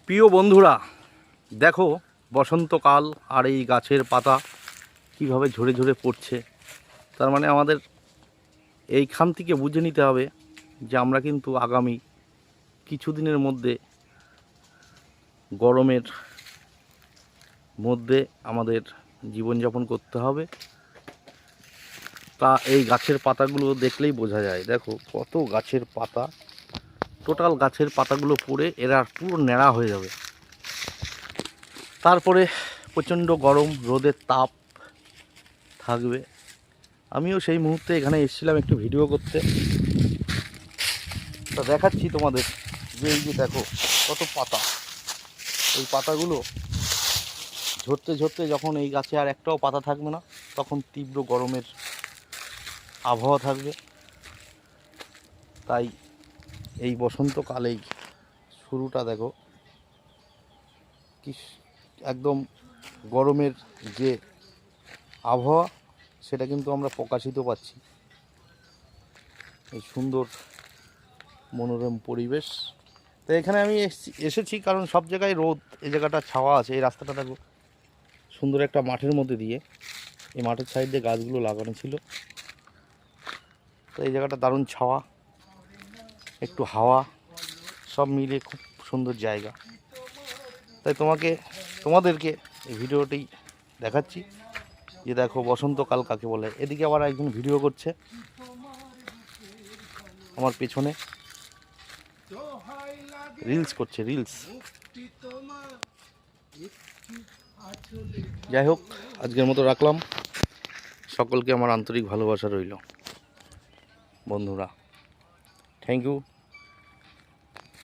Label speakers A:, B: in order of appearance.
A: প্রিয় বন্ধুরা, দেখো বসন্তকাল আর এই গাছের পাতা কিভাবে ঝরে ঝরে পড়ছে। তার মানে আমাদের এইখান থেকে বুঝে নিতে হবে যে আমরা কিন্তু আগামী কিছুদিনের মধ্যে গরমের মধ্যে আমাদের জীবনযাপন করতে হবে। তা এই গাছের পাতাগুলো দেখলেই বোঝা যায়। দেখো কত গাছের পাতা, টোটাল গাছের পাতাগুলো পড়ে এরা পুরো ন্যাড়া হয়ে যাবে। তারপরে প্রচণ্ড গরম, রোদের তাপ থাকবে। আমিও সেই মুহূর্তে এখানে এসেছিলাম একটু ভিডিও করতে। তা দেখাচ্ছি তোমাদের যে এই যে দেখো কত পাতা। এই পাতাগুলো ঝরতে ঝরতে যখন এই গাছে আর একটাও পাতা থাকবে না, তখন তীব্র গরমের আবহাওয়া থাকবে। তাই এই বসন্তকালেই শুরুটা দেখো কি একদম গরমের যে আবহাওয়া, সেটা কিন্তু আমরা প্রকাশিত পাচ্ছি। এই সুন্দর মনোরম পরিবেশ। তো এখানে আমি এসেছি কারণ সব জায়গায় রোদ, এই জায়গাটা ছাওয়া আছে। এই রাস্তাটা দেখো সুন্দর একটা মাঠের মধ্যে দিয়ে, এই মাঠের সাইড দিয়ে গাছগুলো লাগানো ছিল। তো এই জায়গাটা দারুণ ছাওয়া, একটু হাওয়া, সব মিলিয়ে খুব সুন্দর জায়গা। তাই তোমাদেরকে এই ভিডিওটি দেখাচ্ছি যে দেখো বসন্তকাল কাকে বলে। এদিকে আবার একজন ভিডিও করছে আমার পেছনে, রিলস করছে, রিলস। যাই হোক, আজকের মতো রাখলাম। সকলকে আমার আন্তরিক ভালোবাসা রইল বন্ধুরা। Thank you.